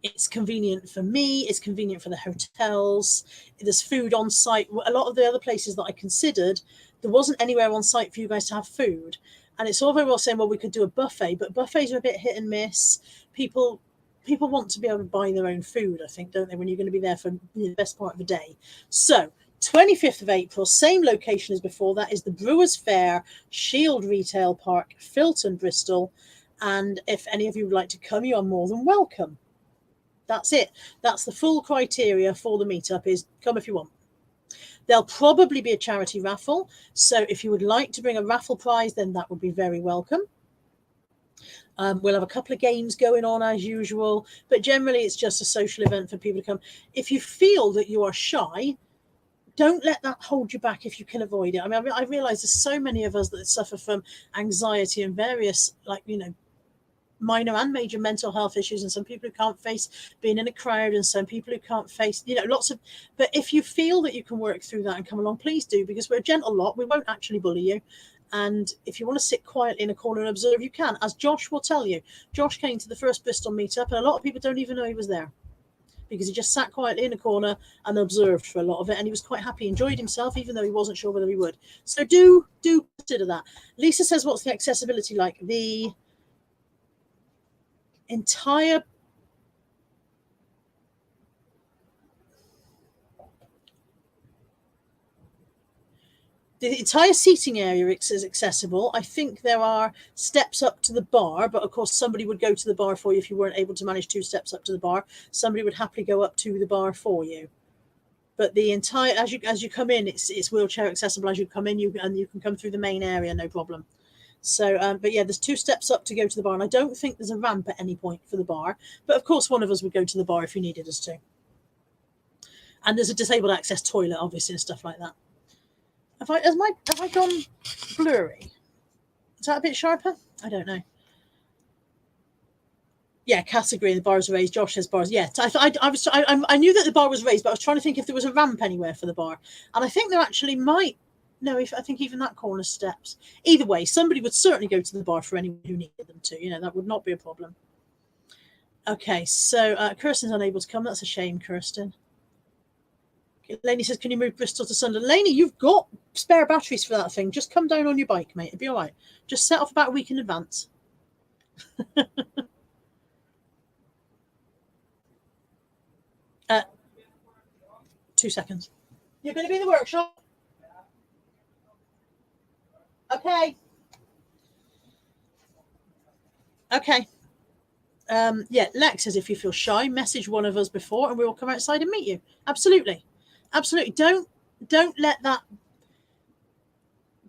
It's convenient for me. It's convenient for the hotels. There's food on site. A lot of the other places that I considered, there wasn't anywhere on site for you guys to have food. And it's all very well saying, well, we could do a buffet, but buffets are a bit hit and miss. People want to be able to buy their own food, I think, don't they, when you're going to be there for the best part of the day. So 25th of April, same location as before. That is the Brewers Fair, Shield Retail Park, Filton, Bristol. And if any of you would like to come, you are more than welcome. That's it. That's the full criteria for the meetup, is come if you want. There'll probably be a charity raffle. So if you would like to bring a raffle prize, then that would be very welcome. We'll have a couple of games going on as usual, but generally it's just a social event for people to come. If you feel that you are shy, don't let that hold you back if you can avoid it. I mean, I realize there's so many of us that suffer from anxiety and various, minor and major mental health issues, and some people who can't face being in a crowd, and some people who can't face, but if you feel that you can work through that and come along, please do, because we're a gentle lot. We won't actually bully you. And if you want to sit quietly in a corner and observe, you can, as Josh will tell you. Josh came to the first Bristol meetup, and a lot of people don't even know he was there, because he just sat quietly in a corner and observed for a lot of it, and he was quite happy, enjoyed himself, even though he wasn't sure whether he would. So do consider that. Lisa says, what's the accessibility like? The entire seating area is accessible. I think there are steps up to the bar, but of course somebody would go to the bar for you if you weren't able to manage 2 steps up to the bar. Somebody would happily go up to the bar for you. But the entire, as you come in, it's wheelchair accessible as you come in. You can come through the main area, no problem. So, but yeah, there's 2 steps up to go to the bar, and I don't think there's a ramp at any point for the bar. But of course, one of us would go to the bar if you needed us to. And there's a disabled access toilet, obviously, and stuff like that. Have I gone blurry? Is that a bit sharper? I don't know. Yeah, Cass agreeing the bar is raised. Josh says bars. Yeah, I knew that the bar was raised, but I was trying to think if there was a ramp anywhere for the bar, and I think there actually might. No, I think even that corner steps. Either way, somebody would certainly go to the bar for anyone who needed them to. That would not be a problem. Okay, so Kirsten's unable to come. That's a shame, Kirsten. Lainey says, can you move Bristol to Sunderland? Lainey, you've got spare batteries for that thing. Just come down on your bike, mate. It'll be all right. Just set off about a week in advance. 2 seconds. You're going to be in the workshop? Okay. Yeah, Lex says, if you feel shy, message one of us before and we will come outside and meet you. Absolutely. Don't let that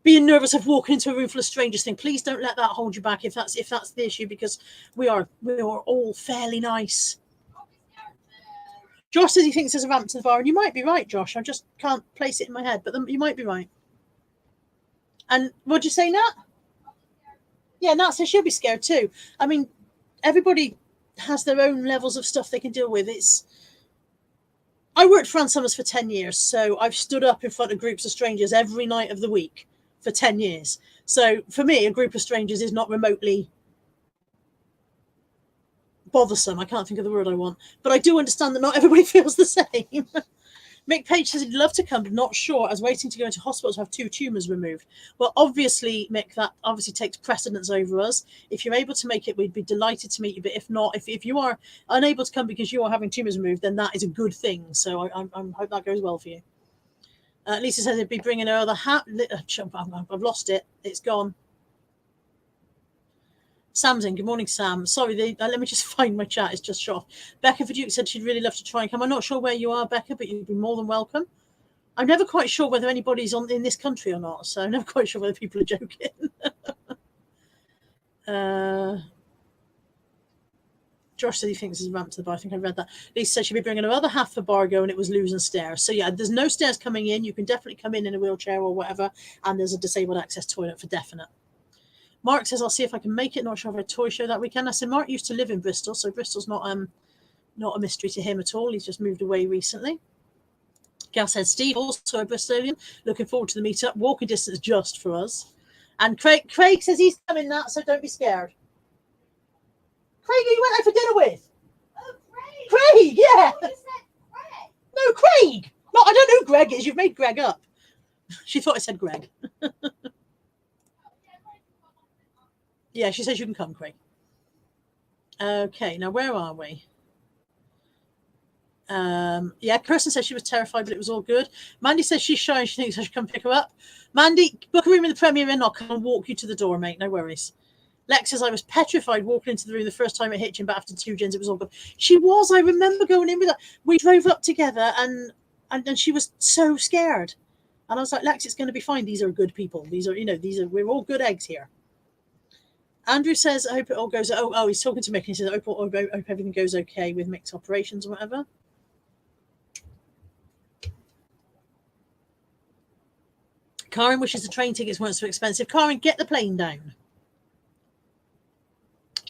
being nervous of walking into a room full of strangers thing. Please don't let that hold you back if that's the issue, because we are all fairly nice. Josh says he thinks there's a ramp to the bar, and you might be right, Josh. I just can't place it in my head, but you might be right. And what'd you say, Nat? Yeah, Nat says she'll be scared too. I mean, everybody has their own levels of stuff they can deal with. I worked for Ann Summers for 10 years, so I've stood up in front of groups of strangers every night of the week for 10 years. So for me, a group of strangers is not remotely bothersome. I can't think of the word I want, but I do understand that not everybody feels the same. Mick Page says he'd love to come, but not sure, as waiting to go into hospital to have 2 tumours removed. Well, obviously, Mick, that obviously takes precedence over us. If you're able to make it, we'd be delighted to meet you. But if not, if you are unable to come because you are having tumours removed, then that is a good thing. So I hope that goes well for you. Lisa says they'd be bringing her other hat. I've lost it. It's gone. Sam's in. Good morning, Sam. Sorry, let me just find my chat. It's just shot. Becca Verduke said she'd really love to try and come. I'm not sure where you are, Becca, but you'd be more than welcome. I'm never quite sure whether anybody's in this country or not, so I'm never quite sure whether people are joking. Josh said he thinks it's a ramp to the bar. I think I read that. Lisa said she'd be bringing another half for Bargo and it was losing stairs. So yeah, there's no stairs coming in. You can definitely come in a wheelchair or whatever. And there's a disabled access toilet for definite. Mark says, I'll see if I can make it. Not sure if I have a toy show that weekend. I said, Mark used to live in Bristol. So Bristol's not a mystery to him at all. He's just moved away recently. Gal said, Steve, also a Bristolian. Looking forward to the meetup. Walking distance just for us. And Craig says he's coming now, so don't be scared. Craig, who you went out for dinner with? Oh, Craig. Craig, yeah. You said Craig. No, Craig. No, I don't know who Greg is. You've made Greg up. She thought I said Greg. Yeah, she says you can come, Craig. Okay, now where are we? Yeah, Kirsten says she was terrified, but it was all good. Mandy says she's shy and she thinks I should come pick her up. Mandy, book a room in the Premier Inn. I'll come and walk you to the door, mate. No worries. Lex says I was petrified walking into the room the first time at Hitchin, but after 2 gins, it was all good. She was. I remember going in with her. We drove up together, and she was so scared. And I was like, Lex, it's going to be fine. These are good people. These are, we're all good eggs here. Andrew says, I hope it all goes. Oh, he's talking to Mick. And he says, I hope everything goes okay with Mick's operations or whatever. Karen wishes the train tickets weren't so expensive. Karen, get the plane down.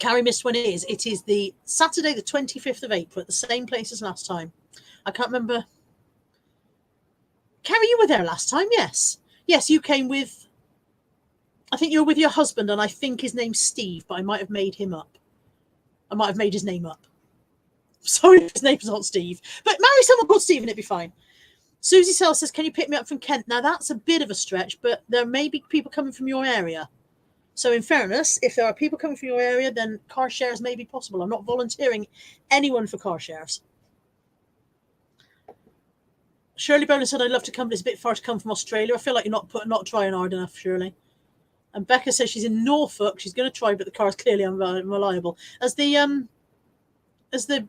Carrie missed when it is. It is the Saturday, the 25th of April, at the same place as last time. I can't remember. Carrie, you were there last time, yes. Yes, you came with, I think you were with your husband, and I think his name's Steve, but I might have made him up. I might have made his name up. Sorry if his name's not Steve. But marry someone called Steve and it'd be fine. Susie Sell says, can you pick me up from Kent? Now, that's a bit of a stretch, but there may be people coming from your area. So in fairness, if there are people coming from your area, then car shares may be possible. I'm not volunteering anyone for car shares. Shirley Bowler said, I'd love to come, but it's a bit far to come from Australia. I feel like you're not trying hard enough, Shirley. And Becca says she's in Norfolk. She's going to try, but the car is clearly unreliable. Has the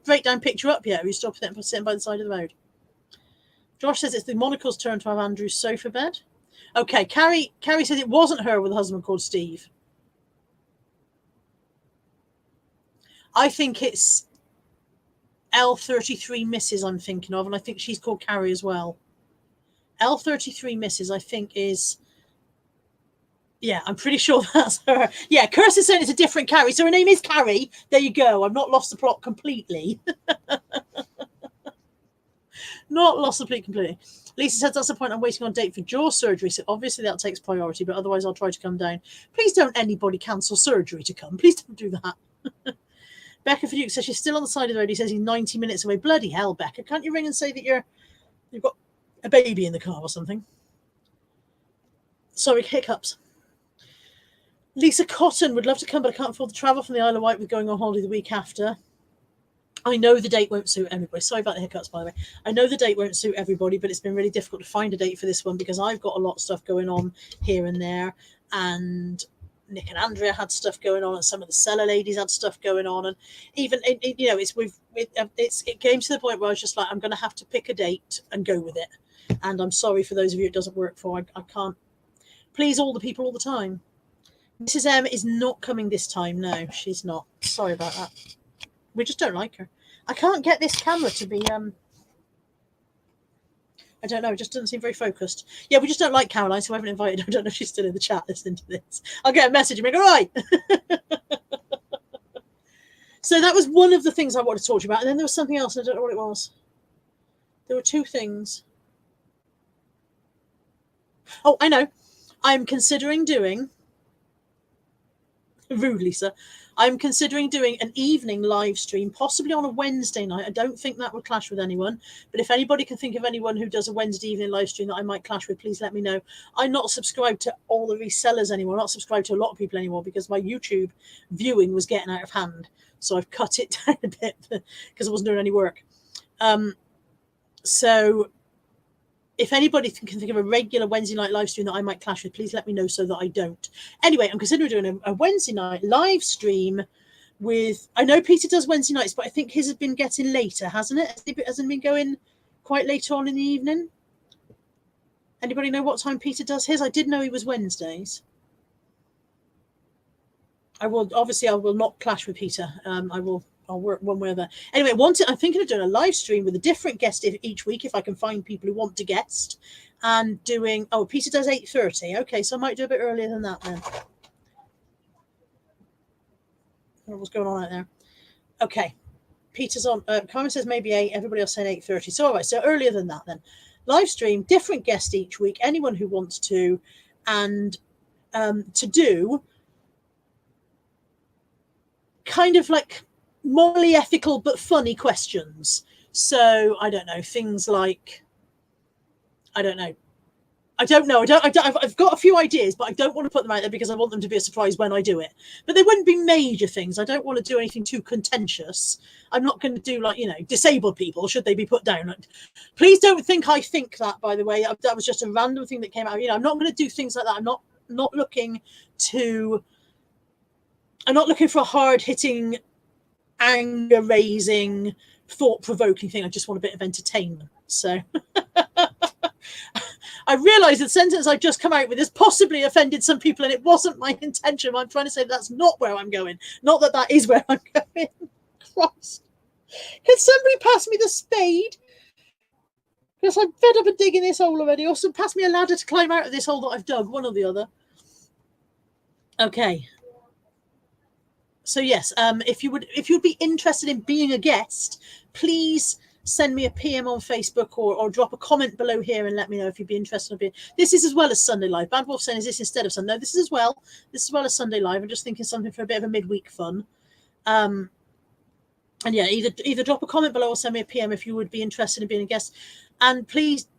breakdown picture up yet? Are you still sitting by the side of the road? Josh says it's the Monocle's turn to have Andrew's sofa bed. Okay, Carrie says it wasn't her with a husband called Steve. I think it's L33 Mrs. I'm thinking of, and I think she's called Carrie as well. L33 Mrs. I think is, yeah, I'm pretty sure that's her. Yeah, Kirsten's saying it's a different Carrie, so her name is Carrie. There you go. I've not lost the plot completely. Not lost the plot completely. Lisa says that's the point. I'm waiting on a date for jaw surgery, so obviously that takes priority, but otherwise I'll try to come down. Please don't anybody cancel surgery to come. Please don't do that. Becca Fiduke says she's still on the side of the road. He says he's 90 minutes away. Bloody hell, Becca. Can't you ring and say that you've got a baby in the car or something? Sorry, hiccups. Lisa Cotton would love to come, but I can't afford the travel from the Isle of Wight with going on holiday the week after. I know the date won't suit everybody. Sorry about the hiccups, by the way. I know the date won't suit everybody, but it's been really difficult to find a date for this one because I've got a lot of stuff going on here and there, and Nick and Andrea had stuff going on, and some of the seller ladies had stuff going on, and even it came to the point where I was just like, I'm going to have to pick a date and go with it. And I'm sorry for those of you it doesn't work for. I can't please all the people all the time. Mrs. M is not coming this time. No, she's not. Sorry about that. We just don't like her. I can't get this camera to be I don't know, it just doesn't seem very focused. Yeah, we just don't like Caroline, so I haven't invited her. I don't know if she's still in the chat listening to this. I'll get a message and be like, all right. So that was one of the things I wanted to talk to you about. And then there was something else, and I don't know what it was. There were two things. Oh, I know. I'm considering doing, rude Lisa, I'm considering doing an evening live stream, possibly on a Wednesday night. I don't think that would clash with anyone, but if anybody can think of anyone who does a Wednesday evening live stream that I might clash with, please let me know. I'm not subscribed to all the resellers anymore. I'm not subscribed to a lot of people anymore because my YouTube viewing was getting out of hand. So I've cut it down a bit because I wasn't doing any work. So if anybody can think of a regular Wednesday night live stream that I might clash with, please let me know so that I don't. Anyway, I'm considering doing a Wednesday night live stream with, I know Peter does Wednesday nights, but I think his has been getting later, hasn't it? Hasn't been going quite later on in the evening? Anybody know what time Peter does his? I did know he was Wednesdays. I will not clash with Peter. I will I'll work one way or the anyway. I'm thinking of doing a live stream with a different guest each week if I can find people who want to guest, and doing. Oh, Peter does 8:30. Okay, so I might do a bit earlier than that then. What's going on out there? Okay, Peter's on. Carmen says maybe 8. Everybody else saying 8:30. So all right, so earlier than that then. Live stream, different guest each week. Anyone who wants to, and to do kind of like morally ethical but funny questions. So I don't know, things like I don't know. I've got a few ideas, but I don't want to put them out there because I want them to be a surprise when I do it. But they wouldn't be major things. I don't want to do anything too contentious. I'm not going to do like, disabled people, should they be put down. Please don't think I think that, by the way. That was just a random thing that came out. I'm not going to do things like that. I'm not looking for a hard-hitting, anger-raising, thought-provoking thing. I just want a bit of entertainment. So I realise the sentence I've just come out with has possibly offended some people, and it wasn't my intention. I'm trying to say that's not where I'm going. Not that is where I'm going. Christ. Can somebody pass me the spade? Because I'm fed up of digging this hole already. Also, pass me a ladder to climb out of this hole that I've dug, one or the other. Okay. So yes, if you'd be interested in being a guest, please send me a PM on Facebook or drop a comment below here and let me know if you'd be interested in being. This is as well as Sunday Live. Bad Wolf saying, is this instead of Sunday? No, this is as well. This is as well as Sunday Live. I'm just thinking something for a bit of a midweek fun. And yeah, either drop a comment below or send me a PM if you would be interested in being a guest. And please,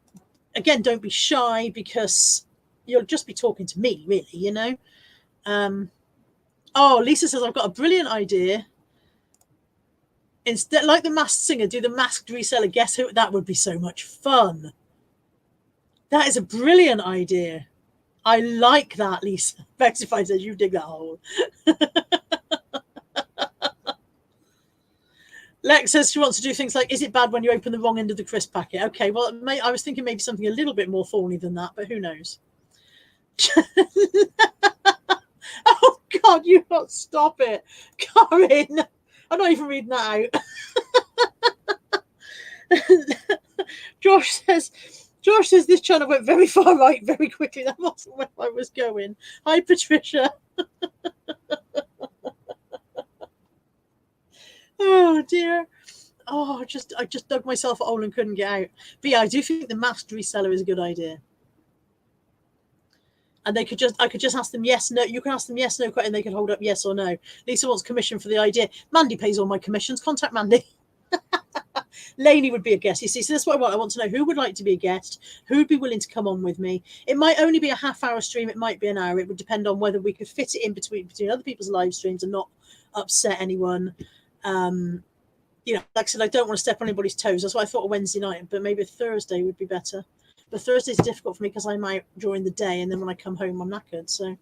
again, don't be shy because you'll just be talking to me, really, Oh, Lisa says, I've got a brilliant idea. Instead, like the Masked Singer, do the masked reseller. Guess who? That would be so much fun. That is a brilliant idea. I like that, Lisa. Vexify says, you dig that hole. Lex says she wants to do things like, is it bad when you open the wrong end of the crisp packet? Okay, well, I was thinking maybe something a little bit more thorny than that, but who knows? Oh, God, you not stop it. Corinne, I'm not even reading that out. Josh says this channel went very far right very quickly. That wasn't where I was going. Hi, Patricia. Oh, dear. Oh, I just dug myself a hole and couldn't get out. But yeah, I do think the masked reseller is a good idea. And I could just ask them yes, no. You can ask them yes, no, and they can hold up yes or no. Lisa wants commission for the idea. Mandy pays all my commissions. Contact Mandy. Lainey would be a guest. You see, so that's what I want. I want to know who would like to be a guest, who would be willing to come on with me. It might only be a half-hour stream. It might be an hour. It would depend on whether we could fit it in between other people's live streams and not upset anyone. Like I said, I don't want to step on anybody's toes. That's why I thought a Wednesday night, but maybe a Thursday would be better. But Thursday's difficult for me because I'm out during the day, and then when I come home, I'm knackered. So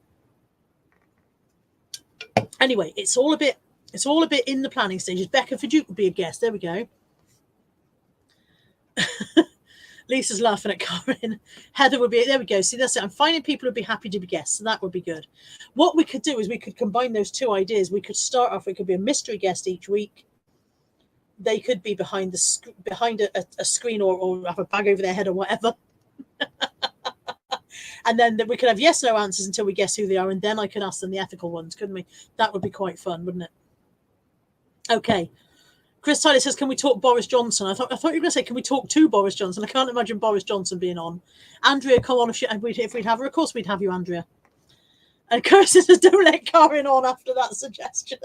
anyway, it's all a bit in the planning stages. Becca Fajuk would be a guest. There we go. Lisa's laughing at Karen. Heather would be, there we go. See, that's it. I'm finding people who'd be happy to be guests, so that would be good. What we could do is we could combine those two ideas. We could start off, it could be a mystery guest each week. They could be behind a screen or have a bag over their head or whatever. And then we could have yes, no answers until we guess who they are, and then I could ask them the ethical ones, couldn't we? That would be quite fun, wouldn't it? Okay. Chris Tyler says, can we talk Boris Johnson? I thought you were going to say, can we talk to Boris Johnson? I can't imagine Boris Johnson being on. Andrea, come on, if we'd have her. Of course we'd have you, Andrea. And Kirsten says, don't let Karen on after that suggestion.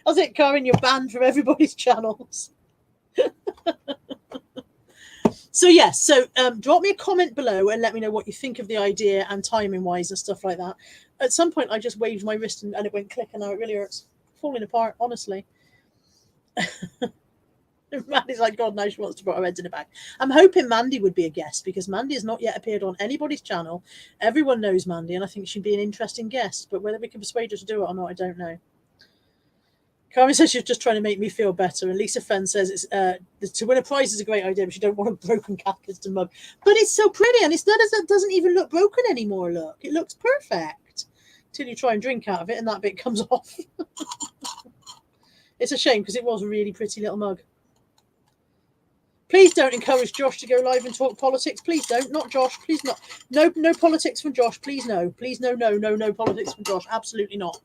That's it, Karen, you're banned from everybody's channels. So yes, so drop me a comment below and let me know what you think of the idea and timing wise and stuff like that. At some point I just waved my wrist and it went click, and now it really hurts. Falling apart, honestly. Mandy's like, God, now she wants to put her heads in a bag. I'm hoping Mandy would be a guest because Mandy has not yet appeared on anybody's channel. Everyone knows Mandy, and I think she'd be an interesting guest, but whether we can persuade her to do it or not, I don't know. Carmen says she's just trying to make me feel better. And Lisa Fenn says it's to win a prize is a great idea, but you don't want a broken Cath Kidston mug. But it's so pretty, and it's not as it doesn't even look broken anymore. Look, it looks perfect till you try and drink out of it, and that bit comes off. It's a shame because it was a really pretty little mug. Please don't encourage Josh to go live and talk politics. Please don't. Not Josh. Please not. No politics from Josh. Please no. Please no politics from Josh. Absolutely not.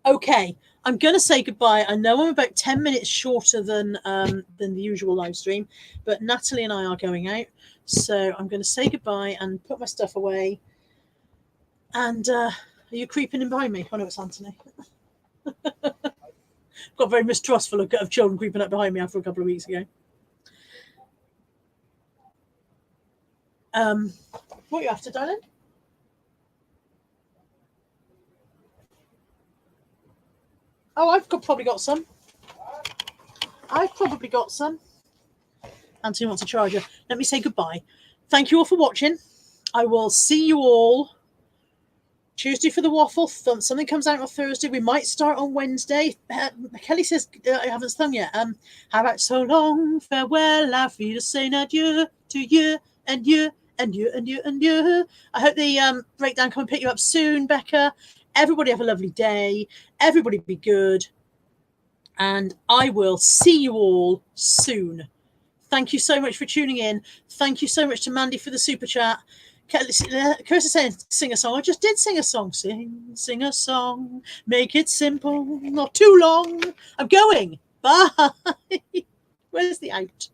Okay, I'm going to say goodbye. I know I'm about 10 minutes shorter than the usual live stream, but Natalie and I are going out. So I'm going to say goodbye and put my stuff away. And are you creeping in behind me? Oh, no, it's Anthony. Got very mistrustful of children creeping up behind me after a couple of weeks ago. What are you after, darling? Oh, I've probably got some. Anthony wants a charger. Let me say goodbye. Thank you all for watching. I will see you all Tuesday for the waffle. Something comes out on Thursday. We might start on Wednesday. Kelly says I haven't sung yet. How about so long, farewell, auf Wiedersehen, adieu to you and you and you and you and you. I hope the breakdown come and pick you up soon, Becca. Everybody have a lovely day. Everybody be good. And I will see you all soon. Thank you so much for tuning in. Thank you so much to Mandy for the super chat. Chris is saying, sing a song. I just did sing a song. Sing a song. Make it simple, not too long. I'm going. Bye. Where's the out?